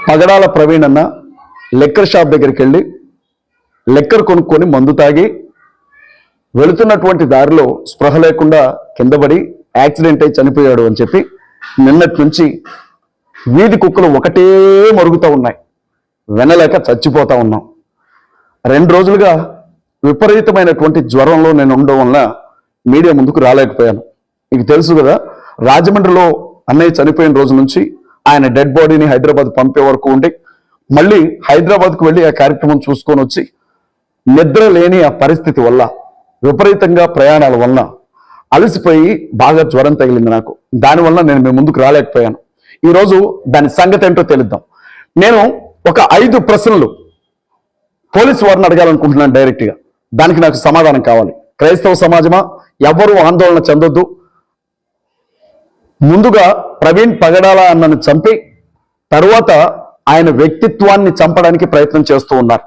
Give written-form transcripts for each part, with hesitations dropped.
పగడాల ప్రవీణ్ అన్న liquor shop దగ్గరికి వెళ్ళి లెక్కర్ కొనుక్కొని మందు తాగి వెళుతున్నటువంటి దారిలో స్పృహ లేకుండా కిందపడి యాక్సిడెంట్ అయి చనిపోయాడు అని చెప్పి నిన్నటి నుంచి వీధి కుక్కలు ఒకటే మరుగుతూ ఉన్నాయి. వినలేక చచ్చిపోతా ఉన్నాం. 2 రోజులుగా విపరీతమైనటువంటి జ్వరంలో నేను ఉండడం వల్ల మీడియా ముందుకు రాలేకపోయాను. మీకు తెలుసు కదా, రాజమండ్రిలో అన్నయ్య చనిపోయిన రోజు నుంచి ఆయన డెడ్ బాడీని హైదరాబాద్ పంపే వరకు ఉండి మళ్ళీ హైదరాబాద్కు వెళ్ళి ఆ కార్యక్రమం చూసుకొని వచ్చి నిద్ర లేని ఆ పరిస్థితి వల్ల విపరీతంగా ప్రయాణాల వల్ల అలసిపోయి బాగా జ్వరం తగిలింది నాకు. దానివల్ల నేను మీ ముందుకు రాలేకపోయాను. ఈరోజు దాని సంగతి ఏంటో తెలుద్దాం. నేను ఒక 5 ప్రశ్నలు పోలీసు వారిని అడగాలనుకుంటున్నాను డైరెక్ట్గా. దానికి నాకు సమాధానం కావాలి. క్రైస్తవ సమాజమా, ఎవరు ఆందోళన చెందొద్దు. ముందుగా ప్రవీణ్ పగడాల అన్నను చంపి తరువాత ఆయన వ్యక్తిత్వాన్ని చంపడానికి ప్రయత్నం చేస్తూ ఉన్నారు.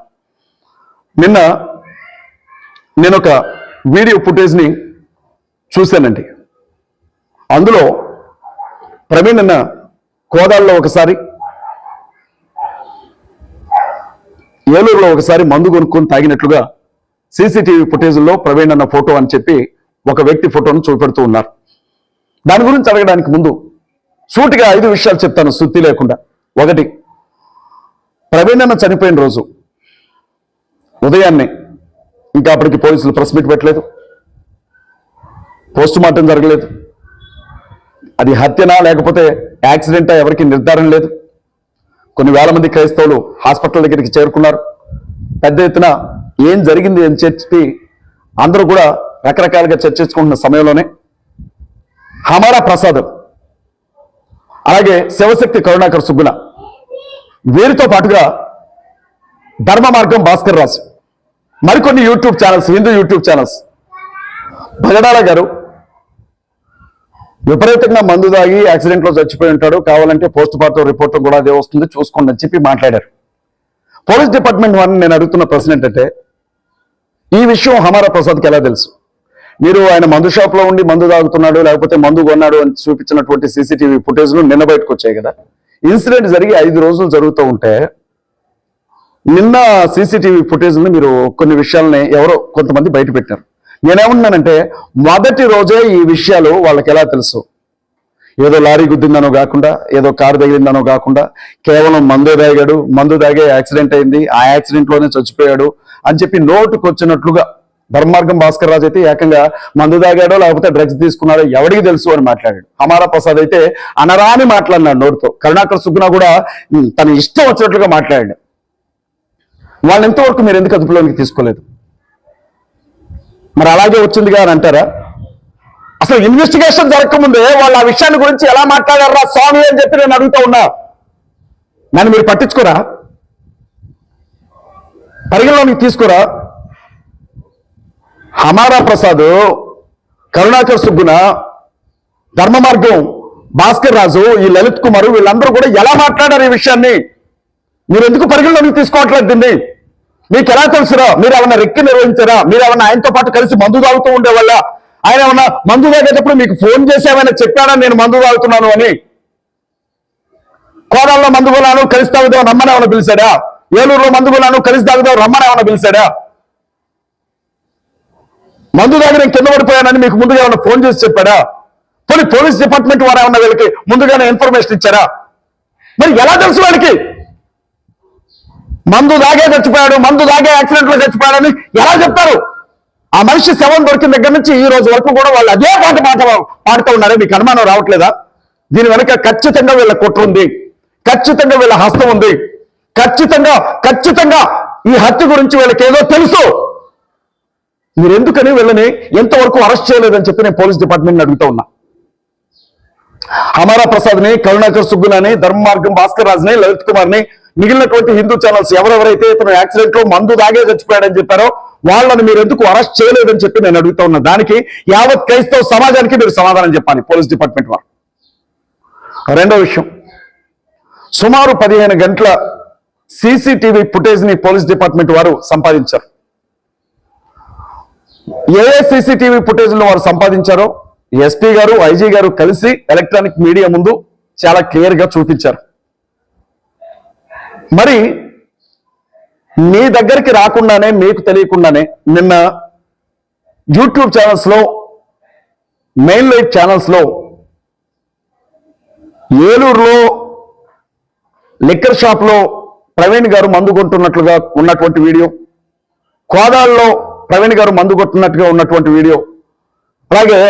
నిన్న నేను ఒక వీడియో ఫుటేజ్ని చూశానండి. అందులో ప్రవీణ్ అన్న కోదాల్లో ఒకసారి, ఏలూరులో ఒకసారి మందు కొనుక్కొని తాగినట్లుగా సీసీటీవీ ఫుటేజ్లో ప్రవీణ్ అన్న ఫోటో అని చెప్పి ఒక వ్యక్తి ఫోటోను చూపెడుతూ ఉన్నారు. దాని గురించి అడగడానికి ముందు సూటిగా 5 విషయాలు చెప్తాను సుత్తి లేకుండా. 1, ప్రవీణ్ అన్న చనిపోయిన రోజు ఉదయాన్నే, ఇంకా అప్పటికి పోలీసులు ప్రెస్ మీట్ పెట్టలేదు, పోస్ట్ మార్టం జరగలేదు, అది హత్యనా లేకపోతే యాక్సిడెంటా ఎవరికి నిర్ధారణ లేదు. కొన్ని వేల మంది క్రైస్తవులు హాస్పిటల్ దగ్గరికి చేరుకున్నారు. పెద్ద ఎత్తున ఏం జరిగింది అని చెప్పి అందరూ కూడా రకరకాలుగా చర్చించుకుంటున్న సమయంలోనే హమారా ప్రసాద్, అలాగే శివశక్తి కరుణాకర్ సుబ్బున, వీరితో పాటుగా ధర్మ మార్గం భాస్కర్ రాజు, మరికొన్ని YouTube channels, Hindu YouTube channels, Pagadala garu విపరీతంగా మందు తాగి యాక్సిడెంట్లో చచ్చిపోయి ఉంటాడు, కావాలంటే పోస్ట్ మార్టం రిపోర్ట్ కూడా అదే వస్తుంది చూసుకోండి అని చెప్పి మాట్లాడారు. పోలీస్ డిపార్ట్మెంట్ వారిని నేను అడుగుతున్న ప్రశ్న ఏంటంటే, ఈ విషయం హమారా ప్రసాద్కి ఎలా తెలుసు? మీరు ఆయన మందు షాప్లో ఉండి మందు తాగుతున్నాడు లేకపోతే మందు కొన్నాడు అని చూపించినటువంటి సీసీటీవీ ఫుటేజ్లు నిన్న బయటకు వచ్చాయి కదా. ఇన్సిడెంట్ జరిగి 5 రోజులు జరుగుతూ ఉంటే నిన్న సీసీటీవీ ఫుటేజ్ని మీరు కొన్ని విషయాలని ఎవరో కొంతమంది బయట పెట్టారు. నేనేమన్నానంటే, మొదటి రోజే ఈ విషయాలు వాళ్ళకి ఎలా తెలుసు? ఏదో లారీ గుద్దిందనో కాకుండా, ఏదో కారు తగిలిందనో కాకుండా, కేవలం మందు తాగాడు, మందు తాగే యాక్సిడెంట్ అయింది, ఆ యాక్సిడెంట్లోనే చచ్చిపోయాడు అని చెప్పి నోటుకు వచ్చినట్లుగా ధర్మార్గం భాస్కర్ రాజు అయితే ఏకంగా మందు తాగాడో లేకపోతే డ్రగ్స్ తీసుకున్నాడో ఎవరికి తెలుసు అని మాట్లాడాడు. హమారా ప్రసాద్ అయితే అనరాని మాట్లాడినాడు నోటితో. కరుణాకర్ సుగ్గున కూడా తన ఇష్టం వచ్చినట్లుగా మాట్లాడాడు. వాళ్ళని ఎంతవరకు మీరు ఎందుకు అదుపులోనికి తీసుకోలేదు? మరి అలాగే వచ్చిందిగా అని అంటారా? అసలు ఇన్వెస్టిగేషన్ జరగకముందే వాళ్ళు ఆ విషయాన్ని గురించి ఎలా మాట్లాడారా స్వామి అని చెప్పి నేను అడుగుతూ ఉన్నా. నన్ను మీరు పట్టించుకోరా? పరిగణలోనికి తీసుకోరా? హమారా ప్రసాద్, కరుణాకర్ సుబ్బున, ధర్మ మార్గం భాస్కర్ రాజు, ఈ లలిత్ కుమార్, వీళ్ళందరూ కూడా ఎలా మాట్లాడారు ఈ విషయాన్ని? మీరు ఎందుకు పరిగణలోనికి తీసుకోవట్లేదు దీన్ని? మీకు ఎలా తెలుసురా? మీరు ఏమన్నా రెక్కి నిర్వహించారా? మీరు ఏమన్నా ఆయనతో పాటు కలిసి మందు తాగుతూ ఉండేవాళ్ళ? ఆయన ఏమన్నా మందు తాగేటప్పుడు మీకు ఫోన్ చేసి ఏమైనా చెప్పాడా నేను మందు తాగుతున్నాను అని? కోదాల్లో మందు కొన్నాను కలిసి తాగుదాం రమ్మని ఏమైనా పిలిచాడా? ఏలూరులో మందు కొన్నాను కలిసి తాగుదాం రమ్మని ఏమైనా పిలిచాడా? మందు తాగి నేను కింద పడిపోయానని మీకు ముందుగా ఏమైనా ఫోన్ చేసి చెప్పాడా? పోలీస్ డిపార్ట్మెంట్ వారు ఏమన్నా వీళ్ళకి ముందుగానే ఇన్ఫర్మేషన్ ఇచ్చారా? మరి ఎలా తెలుసు వాళ్ళకి మందు తాగే చచ్చిపోయాడు, మందు తాగే యాక్సిడెంట్ లో చచ్చిపోయాడని ఎలా చెప్తారు? ఆ మనిషి శవం దొరికిన దగ్గర నుంచి ఈ రోజు వరకు కూడా వాళ్ళు అదే పాడుతూ ఉన్నారే. మీకు అనుమానం రావట్లేదా? దీని వెనక ఖచ్చితంగా వీళ్ళ కుట్ర ఉంది, ఖచ్చితంగా వీళ్ళ హస్తం ఉంది, ఖచ్చితంగా ఈ హత్య గురించి వీళ్ళకి ఏదో తెలుసు. మీరు ఎందుకని వీళ్ళని ఎంతవరకు అరెస్ట్ చేయలేదని చెప్పి నేను పోలీస్ డిపార్ట్మెంట్ని అడుగుతూ ఉన్నా. హమారా ప్రసాద్ని, కరుణాకర్ సుబ్బులని, ధర్మ మార్గం భాస్కర్ రాజ్ని, లలిత్ కుమార్ని, మిగిలినటువంటి హిందూ ఛానల్స్ ఎవరెవరైతే ఇతను యాక్సిడెంట్ లో మందు తాగే చచ్చిపోయాడని చెప్పారో వాళ్ళని మీరు ఎందుకు అరెస్ట్ చేయలేదని చెప్పి నేను అడుగుతా ఉన్నా. దానికి యావత్ క్రైస్తవ సమాజానికి మీరు సమాధానం చెప్పాలి పోలీస్ డిపార్ట్మెంట్ వారు. 2వ విషయం, సుమారు 15 గంటల సీసీటీవీ ఫుటేజ్ ని పోలీస్ డిపార్ట్మెంట్ వారు సంపాదించారు. ఏ సీసీటీవీ ఫుటేజ్లో వారు సంపాదించారో ఎస్పీ గారు, ఐజీ గారు కలిసి ఎలక్ట్రానిక్ మీడియా ముందు చాలా క్లియర్ గా చూపించారు. మరి మీ దగ్గరికి రాకుండానే, మీకు తెలియకుండానే నిన్న యూట్యూబ్ ఛానల్స్లో, మెయిన్ లైట్ ఛానల్స్లో ఏలూరులో లిక్కర్ షాప్లో ప్రవీణ్ గారు మందు కొంటున్నట్లుగా ఉన్నటువంటి వీడియో, కోదాల్లో ప్రవీణ్ గారు మందు కొట్టున్నట్టుగా ఉన్నటువంటి వీడియో, అలాగే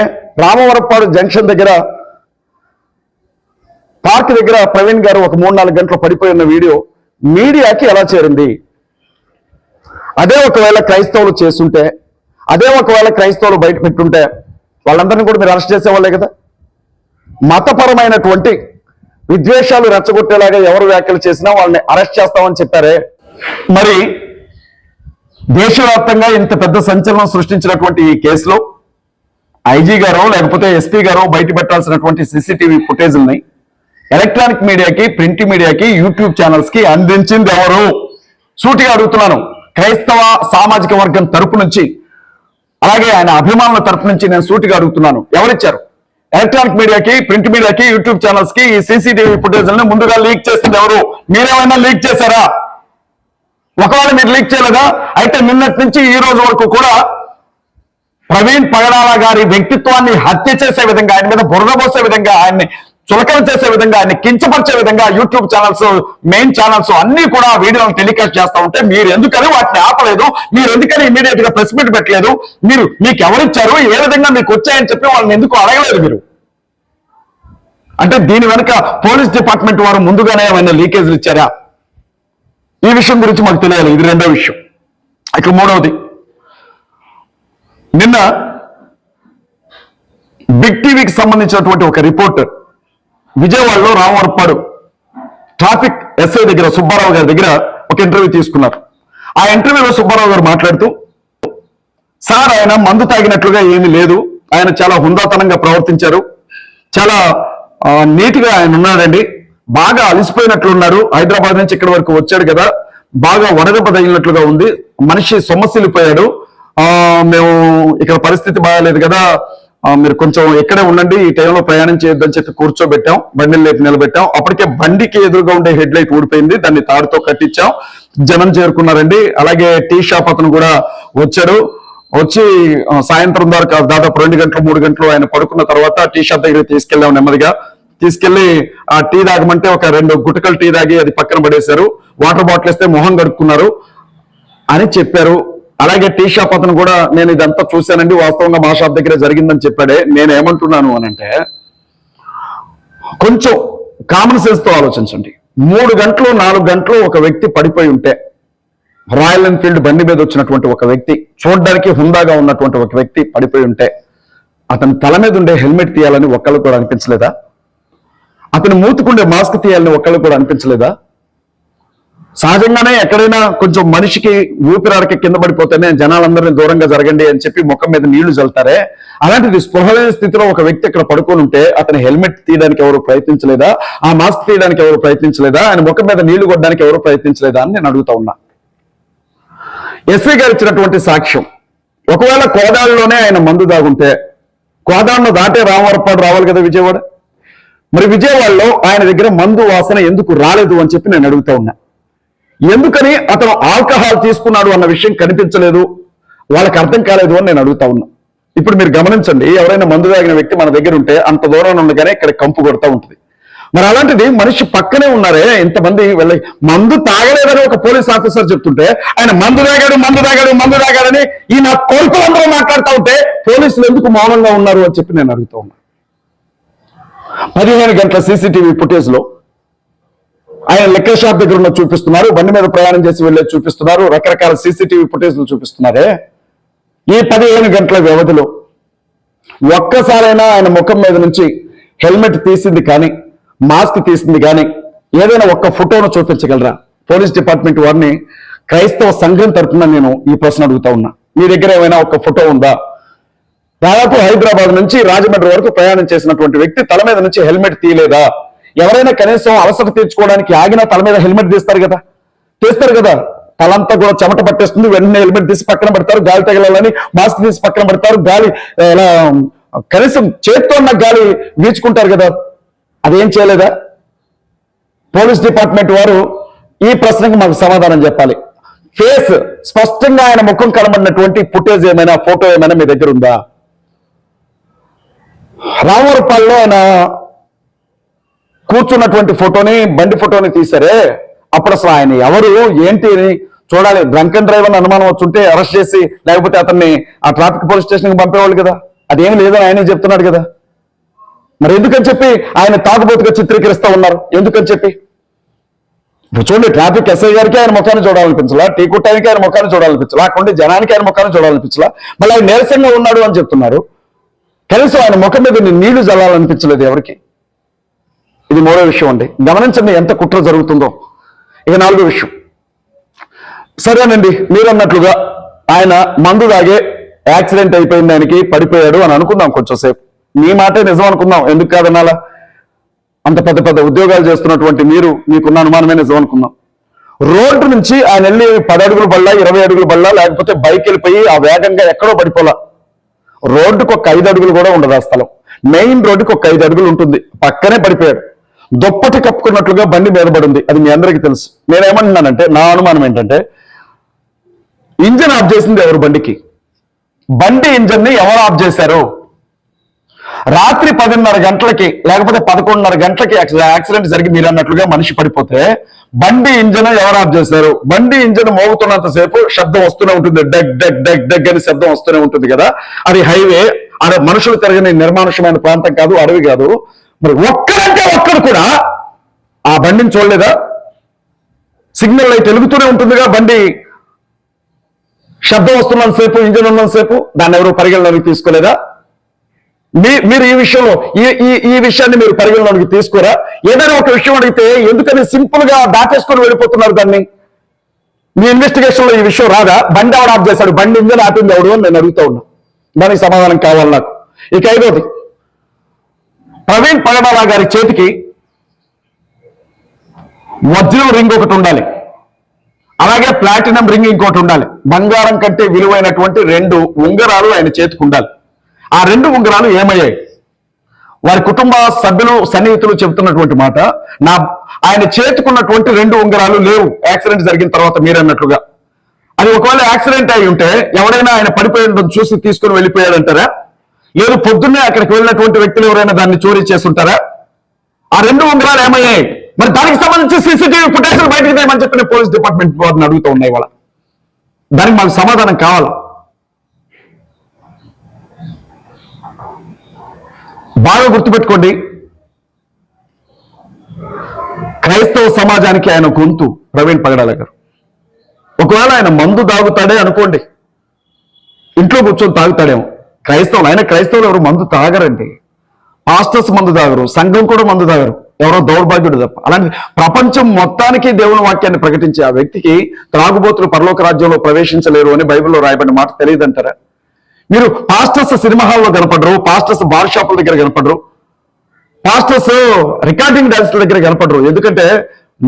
రామవరపాడు జంక్షన్ దగ్గర పార్క్ దగ్గర ప్రవీణ్ గారు ఒక 3-4 గంటలు పడిపోయి ఉన్న వీడియో మీడియాకి ఎలా చేరింది? అదే ఒకవేళ క్రైస్తవులు చేస్తుంటే, అదే ఒకవేళ క్రైస్తవులు బయట పెట్టుంటే వాళ్ళందరినీ కూడా మీరు అరెస్ట్ చేసేవాళ్ళే కదా. మతపరమైనటువంటి విద్వేషాలు రెచ్చగొట్టేలాగా ఎవరు వ్యాఖ్యలు చేసినా వాళ్ళని అరెస్ట్ చేస్తామని చెప్పారే. మరి దేశవ్యాప్తంగా ఇంత పెద్ద సంచలనం సృష్టించినటువంటి ఈ కేసులో ఐజీ గారో లేకపోతే ఎస్పీ గారో బయట పెట్టాల్సినటువంటి సీసీటీవీ ఫుటేజ్ని ఎలక్ట్రానిక్ మీడియాకి, ప్రింట్ మీడియాకి, యూట్యూబ్ ఛానల్స్ కి అందించింది ఎవరు? సూటిగా అడుగుతున్నాను. క్రైస్తవ సామాజిక వర్గం తరపు నుంచి, అలాగే ఆయన అభిమానుల తరపు నుంచి నేను సూటిగా అడుగుతున్నాను, ఎవరిచ్చారు? ఎలక్ట్రానిక్ మీడియాకి, ప్రింట్ మీడియాకి, యూట్యూబ్ ఛానల్స్ కి ఈ సీసీటీవీ ఫుటేజ్లను ముందుగా లీక్ చేసింది ఎవరు? మీరేమైనా లీక్ చేశారా? ఒకవేళ మీరు లీక్ చేయలేదా, అయితే నిన్నటి నుంచి ఈ రోజు వరకు కూడా ప్రవీణ్ పగడాల గారి వ్యక్తిత్వాన్ని హత్య చేసే విధంగా, ఆయన మీద బురద పోసే విధంగా, ఆయన్ని చులకన చేసే విధంగా, ఆయన్ని కించపరిచే విధంగా యూట్యూబ్ ఛానల్స్, మెయిన్ ఛానల్స్ అన్ని కూడా వీడియోలను టెలికాస్ట్ చేస్తా ఉంటే మీరు ఎందుకని వాటిని ఆపలేదు? మీరు ఎందుకని ఇమీడియట్ గా ప్రెస్ మీట్ పెట్టలేదు? మీకు ఎవరిచ్చారు, ఏ విధంగా మీకు వచ్చాయని చెప్పి వాళ్ళని ఎందుకు అడగలేదు మీరు? అంటే దీని వెనుక పోలీస్ డిపార్ట్మెంట్ వారు ముందుగానే ఏమైనా లీకేజీలు ఇచ్చారా? ఈ విషయం గురించి మాకు తెలియాలి. ఇది రెండో విషయం. ఇక మూడవది, నిన్న బిగ్ టీవీకి సంబంధించినటువంటి ఒక రిపోర్టర్ విజయవాడలో రామవరపాడు ట్రాఫిక్ ఎస్ఐ దగ్గర, సుబ్బారావు గారి దగ్గర ఒక ఇంటర్వ్యూ తీసుకున్నారు. ఆ ఇంటర్వ్యూలో సుబ్బారావు గారు మాట్లాడుతూ, సార్ ఆయన మందు తాగినట్లుగా ఏమీ లేదు, ఆయన చాలా హుందాతనంగా ప్రవర్తించారు, చాలా నీట్గా ఆయన ఉన్నాడండి, బాగా అలసిపోయినట్లున్నారు, హైదరాబాద్ నుంచి ఇక్కడి వరకు వచ్చాడు కదా, బాగా వడదెబ్బ తగిలినట్లుగా ఉంది, మనిషి సొమ్మసిల్లిపోయాడు, మేము ఇక్కడ పరిస్థితి బాగాలేదు కదా, మీరు కొంచెం ఎక్కడే ఉండండి, ఈ టైంలో ప్రయాణం చేయొద్దని చెప్పి కూర్చోబెట్టాం, బండిని లేపి నిలబెట్టాం. అప్పటికే బండికి ఎదురుగా ఉండే హెడ్ లైట్ ఊడిపోయింది, దాన్ని తాడుతో కట్టించాం, జనం చేరుకున్నారండి. అలాగే టీ షాప్ అతను కూడా వచ్చాడు, వచ్చి సాయంత్రం దాదాపు 2 గంటలు 3 గంటలు ఆయన పడుకున్న తర్వాత టీ షాప్ దగ్గరికి తీసుకెళ్ళాం. నెమ్మదిగా తీసుకెళ్లి ఆ టీ తాగమంటే ఒక 2 గుటకలు టీ తాగి అది పక్కన పడేశారు, వాటర్ బాటిల్ ఇస్తే మొహం కడుక్కున్నారు అని చెప్పారు. అలాగే టీ షాప్ అతను కూడా నేను ఇదంతా చూశానండి, వాస్తవంగా మా షాప్ దగ్గర జరిగిందని చెప్పాడే. నేను ఏమంటున్నాను అనంటే, కొంచెం కామన్ సెన్స్ తో ఆలోచించండి. 3 గంటలు 4 గంటలు ఒక వ్యక్తి పడిపోయి ఉంటే, రాయల్ ఎన్ఫీల్డ్ బండి మీద వచ్చినటువంటి ఒక వ్యక్తి, చూడడానికి హుందాగా ఉన్నటువంటి ఒక వ్యక్తి పడిపోయి ఉంటే, అతని తల మీద ఉండే హెల్మెట్ తీయాలని ఒక్కళ్ళు కూడా అనిపించలేదా? అతని మూతుకుండే మాస్క్ తీయాలని ఒక్కళ్ళు కూడా అనిపించలేదా? సహజంగానే ఎక్కడైనా కొంచెం మనిషికి ఊపిరాడకి కింద పడిపోతేనే జనాలందరినీ దూరంగా జరగండి అని చెప్పి ముఖం మీద నీళ్లు చల్లుతారే, అలాంటిది స్పృహ లేని స్థితిలో ఒక వ్యక్తి ఇక్కడ పడుకొని ఉంటే అతని హెల్మెట్ తీయడానికి ఎవరు ప్రయత్నించలేదా? ఆ మాస్క్ తీయడానికి ఎవరు ప్రయత్నించలేదా? ఆయన ముఖం మీద నీళ్లు కొట్టడానికి ఎవరు ప్రయత్నించలేదా అని నేను అడుగుతా ఉన్నా. ఎస్వి గారు ఇచ్చినటువంటి సాక్ష్యం, ఒకవేళ కోదాడలోనే ఆయన మందు దాగుంటే, కోదాడను దాటే రామవరపాడు రావాలి కదా విజయవాడ, మరి విజయవాడలో ఆయన దగ్గర మందు వాసన ఎందుకు రాలేదు అని చెప్పి నేను అడుగుతా ఉన్నా. ఎందుకని అతను ఆల్కహాల్ తీసుకున్నాడు అన్న విషయం కనిపించలేదు, వాళ్ళకి అర్థం కాలేదు అని నేను అడుగుతా ఉన్నా. ఇప్పుడు మీరు గమనించండి, ఎవరైనా మందు తాగిన వ్యక్తి మన దగ్గర ఉంటే అంత దూరం ఉండగానే ఇక్కడ కంపు కొడతా ఉంటుంది. మరి అలాంటిది మనిషి పక్కనే ఉన్నారే, ఇంతమంది వెళ్ళి మందు తాగలేదని ఒక పోలీస్ ఆఫీసర్ చెప్తుంటే, ఆయన మందు తాగాడని ఈ నా కొడుకులందరూ మాట్లాడుతూ ఉంటే పోలీసులు ఎందుకు మౌనంగా ఉన్నారు అని చెప్పి నేను అడుగుతా ఉన్నా. 15 గంటల సీసీటీవీ ఫుటేజ్ లో ఆయన లిక్కర్ షాప్ దగ్గర ఉన్న చూపిస్తున్నారు, బండి మీద ప్రయాణం చేసి వెళ్ళేది చూపిస్తున్నారు, రకరకాల సీసీటీవీ ఫుటేజ్లు చూపిస్తున్నారే. ఈ 15 గంటల వ్యవధిలో ఒక్కసారైనా ఆయన ముఖం మీద నుంచి హెల్మెట్ తీసింది కానీ, మాస్క్ తీసింది కానీ, ఏదైనా ఒక్క ఫోటోను చూపించగలరా? పోలీస్ డిపార్ట్మెంట్ వారిని క్రైస్తవ సంఘం తరఫున నేను ఈ ప్రశ్న అడుగుతా ఉన్నా. మీ దగ్గర ఏమైనా ఒక ఫోటో ఉందా? దాదాపు హైదరాబాద్ నుంచి రాజమండ్రి వరకు ప్రయాణం చేసినటువంటి వ్యక్తి తల మీద నుంచి హెల్మెట్ తీయలేదా? ఎవరైనా కనీసం అవసరం తీర్చుకోవడానికి ఆగినా తల మీద హెల్మెట్ తీస్తారు కదా. తలంతా కూడా చెమట పట్టేస్తుంది, వెంటనే హెల్మెట్ తీసి పక్కన పెడతారు, గాలి తగలాలని మాస్క్ తీసి పక్కన పెడతారు, గాలి కనీసం చేత్తో ఉన్న గాలి వీచుకుంటారు కదా. అదేం చేయలేదా? పోలీస్ డిపార్ట్మెంట్ వారు ఈ ప్రశ్నకు మాకు సమాధానం చెప్పాలి. ఫేస్ స్పష్టంగా ఆయన ముఖం కనబడినటువంటి ఫుటేజ్ ఏమైనా, ఫోటో ఏమైనా మీ దగ్గర ఉందా? రామవరపాల్లో ఆయన కూర్చున్నటువంటి ఫోటోని, బండి ఫోటోని తీశారే, అప్పుడు అసలు ఆయన ఎవరు ఏంటి అని చూడాలి. డ్రంక్ అండ్ డ్రైవ్ అని అనుమానం వచ్చుంటే అరెస్ట్ చేసి లేకపోతే అతన్ని ఆ ట్రాఫిక్ పోలీస్ స్టేషన్కి పంపేవాళ్ళు కదా. అదేం లేదని ఆయనే చెప్తున్నాడు కదా. మరి ఎందుకని చెప్పి ఆయన తాగుబోతుగా చిత్రీకరిస్తా ఉన్నారు? ఎందుకని చెప్పి చూడండి, ట్రాఫిక్ ఎస్ఐ గారికి ఆయన ముఖాన్ని చూడాలనిపించలా, టీ కుట్టానికి ఆయన ముఖాన్ని చూడాలనిపించలా, అక్కడ జనానికి ఆయన ముఖాన్ని చూడాలనిపించలా, మళ్ళీ ఆయన నీరసంగా ఉన్నాడు అని చెప్తున్నారు. కనీసం ఆయన ముఖం మీద నీళ్లు జల్లాలనిపించలేదు ఎవరికి. ఇది మూడో విషయం అండి. గమనించండి ఎంత కుట్ర జరుగుతుందో. ఇక నాలుగో విషయం, సరేనండి మీరు అన్నట్లుగా ఆయన మందు తాగే యాక్సిడెంట్ అయిపోయింది, ఆయనకి పడిపోయాడు అని అనుకుందాం. కొంచెంసేపు మీ మాటే నిజం అనుకుందాం, ఎందుకు కాదనాలా? అంత పెద్ద పెద్ద ఉద్యోగాలు చేస్తున్నటువంటి మీరు, మీకున్న అనుమానమే నిజం అనుకుందాం. రోడ్డు నుంచి ఆయన వెళ్ళి 10 అడుగుల బళ్ళ, 20 అడుగుల బళ్ళ, లేకపోతే బైక్ వెళ్ళిపోయి ఆ వేగంగా ఎక్కడో పడిపోలా. రోడ్డుకు ఒక 5 అడుగులు కూడా ఉండదు ఆ స్థలం. మెయిన్ రోడ్డుకి ఒక 5 అడుగులు ఉంటుంది, పక్కనే పడిపోయాడు. దుప్పటి కప్పుకున్నట్లుగా బండి మీద పడింది, అది మీ అందరికీ తెలుసు. నేనేమంటున్నానంటే, నా అనుమానం ఏంటంటే, ఇంజన్ ఆఫ్ చేసింది ఎవరు? బండి ఇంజన్ ని ఎవరు ఆఫ్ చేశారు? రాత్రి 10:30 గంటలకి లేకపోతే 11:30 గంటలకి యాక్సిడెంట్ జరిగి మీరు అన్నట్లుగా మనిషి పడిపోతే బండి ఇంజన్ ఎవరు ఆఫ్ చేశారు? బండి ఇంజన్ మోగుతున్నంతసేపు శబ్దం వస్తూనే ఉంటుంది, డగ్ డగ్ డగ్ డగ్ అని శబ్దం వస్తూనే ఉంటుంది కదా. అది హైవే, అది మనుషులు తిరగని నిర్మానుషమైన ప్రాంతం కాదు, అడవి కాదు. మరి ఒక్కడంటే ఒక్కడు కూడా ఆ బండిని చూడలేదా? సిగ్నల్ లైట్ వెలుగుతూనే ఉంటుందిగా, బండి శబ్దం వస్తున్నంతసేపు, ఇంజన్ ఉన్నంతసేపు దాన్ని ఎవరు పరిగణలోకి తీసుకోలేదా? మీరు ఈ విషయంలో ఈ విషయాన్ని మీరు పరిగణలోకి తీసుకోరా? ఏదైనా ఒక విషయం అడిగితే ఎందుకని సింపుల్ గా దాటేసుకొని వెళ్ళిపోతున్నారు దాన్ని? మీ ఇన్వెస్టిగేషన్ లో ఈ విషయం రాదా? బండి ఎవడు ఆఫ్ చేశాడు, బండి ఇంజన్ ఆపింది ఎవడు అని నేను అడుగుతా ఉన్నా. దానికి సమాధానం కావాలి నాకు. ఇక 5వది, ప్రవీణ్ పగడాల గారి చేతికి వజ్రం రింగ్ ఒకటి ఉండాలి, అలాగే ప్లాటినం రింగ్ ఇంకోటి ఉండాలి. బంగారం కంటే విలువైనటువంటి 2 ఉంగరాలు ఆయన చేతికి ఉండాలి. ఆ 2 ఉంగరాలు ఏమయ్యాయి? వారి కుటుంబ సభ్యులు, సన్నిహితులు చెబుతున్నటువంటి మాట, ఆయన చేతుకున్నటువంటి 2 ఉంగరాలు లేవు యాక్సిడెంట్ జరిగిన తర్వాత మీరన్నట్లుగా. అది ఒకవేళ యాక్సిడెంట్ అయి ఉంటే ఎవరైనా ఆయన పడిపోయి చూసి తీసుకుని వెళ్ళిపోయాడంటారా? లేదు పొద్దున్నే అక్కడికి వెళ్ళినటువంటి వ్యక్తులు ఎవరైనా దాన్ని చోరీ చేస్తుంటారా? ఆ 2 ఉంగరాలు ఏమయ్యాయి? మరి దానికి సంబంధించి సీసీటీవీ ఫుటేజ్ బయటకు తీయమని చెప్పిన పోలీస్ డిపార్ట్మెంట్ వారిని అడుగుతూ ఉన్నాయి. వాళ్ళ దానికి మాకు సమాధానం కావాలి. బాగా గుర్తుపెట్టుకోండి, క్రైస్తవ సమాజానికి ఆయన గొంతు ప్రవీణ్ పగడాల గారు. ఒకవేళ ఆయన మందు తాగుతాడే అనుకోండి, ఇంట్లో కూర్చొని తాగుతాడేమో. క్రైస్తవులు ఎవరు మందు తాగరండి. పాస్టర్స్ మందు తాగరు, సంఘం కూడా మందు తాగరు, ఎవరో దౌర్భాగ్యుడు తప్ప. అలాంటి ప్రపంచం మొత్తానికి దేవుని వాక్యాన్ని ప్రకటించే ఆ వ్యక్తికి త్రాగుబోతులు పరలోక రాజ్యంలో ప్రవేశించలేరు అని బైబిల్లో రాయబడిన మాట తెలియదంటారా? మీరు పాస్టర్స్ సినిమా హాల్లో కనపడరు, పాస్టర్స్ బార్ షాపుల దగ్గర కనపడరు, పాస్టర్స్ రికార్డింగ్ డాన్స్ల దగ్గర కనపడరు. ఎందుకంటే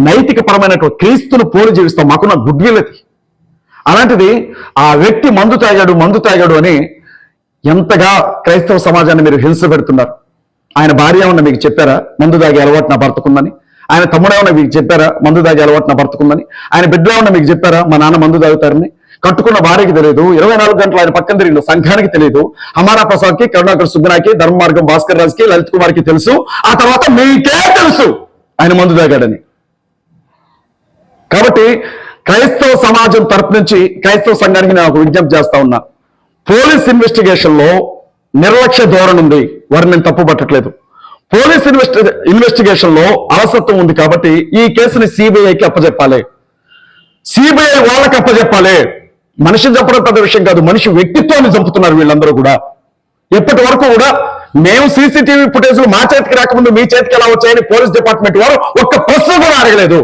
నైతిక పరమైనటువంటి క్రీస్తును పోలి జీవిస్తాం, మాకున్న గుడ్ విల్ అది. అలాంటిది ఆ వ్యక్తి మందు తాగాడు అని ఎంతగా క్రైస్తవ సమాజాన్ని మీరు హింస పెడుతున్నారు. ఆయన భార్య ఏమన్నా మీకు చెప్పారా మందు తాగే అలవాటు నా భర్తకుందని? ఆయన తమ్ముడు ఏమన్నా మీకు చెప్పారా మందు తాగే అలవాటు నా భర్తకుందని? ఆయన బిడ్డలు ఏమన్నా మీకు చెప్పారా మా నాన్న మందు తాగుతారని? కట్టుకున్న భార్యకి తెలియదు, 24 గంటలు ఆయన పక్కన తిరిగిన సంఘానికి తెలియదు, హమారా ప్రసాద్కి, కరుణాకర్ సుగ్నాకి, ధర్మ మార్గం భాస్కర్ రాజ్కి, లలిత్ కుమార్కి తెలుసు. ఆ తర్వాత మీకే తెలుసు ఆయన మందు తాగాడని. కాబట్టి క్రైస్తవ సమాజం తరపు నుంచి క్రైస్తవ సంఘానికి నేను ఒక విజ్ఞప్తి చేస్తా ఉన్నా. పోలీస్ ఇన్వెస్టిగేషన్ లో నిర్లక్ష్య ధోరణి ఉంది, వారిని నేను తప్పు పట్టట్లేదు. పోలీస్ ఇన్వెస్టిగేషన్ లో అలసత్వం ఉంది కాబట్టి ఈ కేసుని సిబిఐకి అప్పచెప్పాలి, సిబిఐ వాళ్ళకి అప్పచెప్పాలి. మనిషి చంపడం పెద్ద విషయం కాదు, మనిషి వ్యక్తిత్వాన్ని చంపుతున్నారు వీళ్ళందరూ కూడా. ఎప్పటి వరకు కూడా మేము సీసీటీవీ ఫుటేజ్లు మా చేతికి రాకముందు మీ చేతికి ఎలా వచ్చాయని పోలీస్ డిపార్ట్మెంట్ వారు ఒక్క ప్రశ్న కూడా అడగలేదు.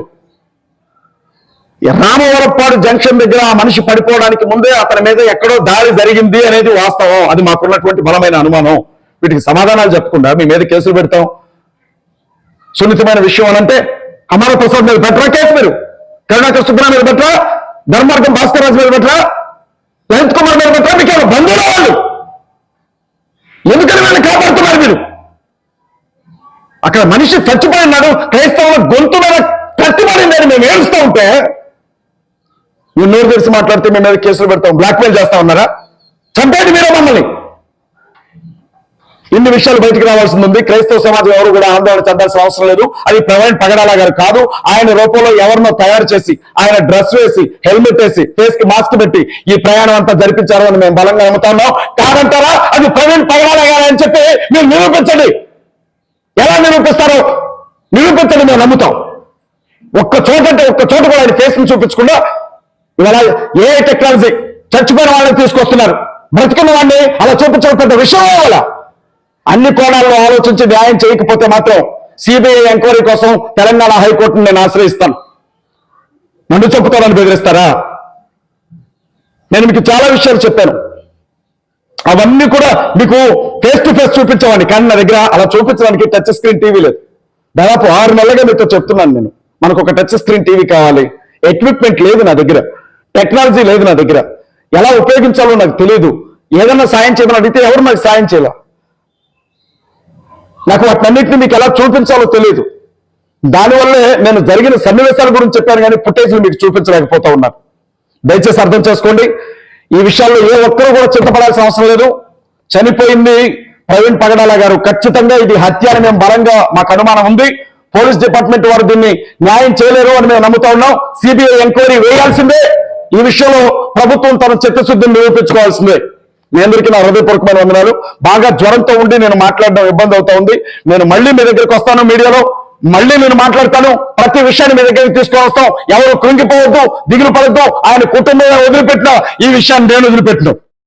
రామవరప్పాడు జంక్షన్ దగ్గర ఆ మనిషి పడిపోవడానికి ముందే అతని మీద ఎక్కడో దాడి జరిగింది అనేది వాస్తవం, అది మాకున్నటువంటి బలమైన అనుమానం. వీటికి సమాధానాలు చెప్పకుండా మీ మీద కేసులు పెడతాం. సున్నితమైన విషయం అనంటే అమర ప్రసాద్ మీద పెట్టరా కేసు, మీరు కరుణాకర్ సుబ్రహ్మణ్యం మీద పెట్టరా, ధర్మార్గం భాస్కర్ రాజు మీద పెట్టరా, లలిత్ కుమార్ మీద పెట్టరా? మీకు ఏమైనా బంధువుల వాళ్ళు? ఎందుకని వీళ్ళని కాపాడుతున్నారు మీరు? అక్కడ మనిషి చచ్చిపోయినాడు, క్రైస్తవుల గొంతు మీద కట్టిపడిందని మేము ఏడుస్తూ ఉంటాం. ఉంటాయా? మీరు నోరు తెరిచి మాట్లాడితే మేము మీద కేసులు పెడతాం, బ్లాక్మెయిల్ చేస్తా ఉన్నారా? చంపేది మీరే మమ్మల్ని. ఇన్ని విషయాలు బయటకు రావాల్సి ఉంది. క్రైస్తవ సమాజం ఎవరు కూడా ఆందోళన చెందాల్సిన అవసరం లేదు. అది ప్రవీణ్ పగడాల గారు కాదు. ఆయన రూపంలో ఎవరినో తయారు చేసి, ఆయన డ్రెస్ వేసి, హెల్మెట్ వేసి, ఫేస్ కి మాస్క్ పెట్టి ఈ ప్రయాణం అంతా జరిపించారు అని మేము బలంగా నమ్ముతున్నాం. కాదంటారా? అది ప్రవీణ్ పగడాల గారు అని చెప్పి మీరు నిరూపించండి. ఎలా నిరూపిస్తారో నిరూపించండి, మేము నమ్ముతాం. ఒక్క చోట కూడా ఆయన ఫేస్ ని చూపించకుండా ఇవాళ ఏ టెక్నాలజీ చచ్చిపోయిన వాళ్ళని తీసుకొస్తున్నారు, బ్రతికిన వాడిని అలా చూపించడం పెద్ద విషయం. వల్ల అన్ని కోణాల్లో ఆలోచించి న్యాయం చేయకపోతే మాత్రం సిబిఐ ఎంక్వైరీ కోసం తెలంగాణ హైకోర్టును నేను ఆశ్రయిస్తాను. నన్ను చెప్పుతానని బెదిరిస్తారా? నేను మీకు చాలా విషయాలు చెప్పాను, అవన్నీ కూడా మీకు ఫేస్ టు ఫేస్ చూపించేవాడిని. కానీ నా దగ్గర అలా చూపించడానికి టచ్ స్క్రీన్ టీవీ లేదు. దాదాపు 6 నెలలుగా మీతో చెప్తున్నాను నేను, మనకు ఒక టచ్ స్క్రీన్ టీవీ కావాలి. ఎక్విప్మెంట్ లేదు నా దగ్గర, టెక్నాలజీ లేదు నా దగ్గర, ఎలా ఉపయోగించాలో నాకు తెలియదు. ఏదన్నా సాయం చేయమని అడిగితే ఎవరు నాకు సాయం చేయాల. నాకు వాటన్నిటిని మీకు ఎలా చూపించాలో తెలియదు. దానివల్లే నేను జరిగిన సన్నివేశాల గురించి చెప్పాను, కానీ ఫుటేజ్లు మీకు చూపించలేకపోతా ఉన్నాను. దయచేసి అర్థం చేసుకోండి. ఈ విషయాల్లో ఏ ఒక్కరూ కూడా చింతపడాల్సిన అవసరం లేదు. చనిపోయింది ప్రవీణ్ పగడాల గారు. ఖచ్చితంగా ఇది హత్య అని మేము బలంగా మాకు అనుమానం ఉంది. పోలీస్ డిపార్ట్మెంట్ వారు దీన్ని న్యాయం చేయలేరు అని మేము నమ్ముతా ఉన్నాం. సిబిఐ ఎంక్వైరీ వేయాల్సిందే. ఈ విషయంలో ప్రభుత్వం తన చిత్తశుద్ధిని నిరూపించుకోవాల్సిందే. మీ అందరికీ నా హృదయపూర్వకమైన వందనాలు. బాగా జ్వరంతో ఉండి నేను మాట్లాడడం ఇబ్బంది అవుతా ఉంది. నేను మళ్ళీ మీ దగ్గరికి వస్తాను, మీడియాలో మళ్ళీ నేను మాట్లాడతాను. ప్రతి విషయాన్ని మీ దగ్గరికి తీసుకొని వస్తాం. ఎవరు కృంగిపోవద్దు, దిగులు పడద్దు. ఆయన కుటుంబం వదిలిపెట్టిన ఈ విషయాన్ని నేను వదిలిపెట్టిన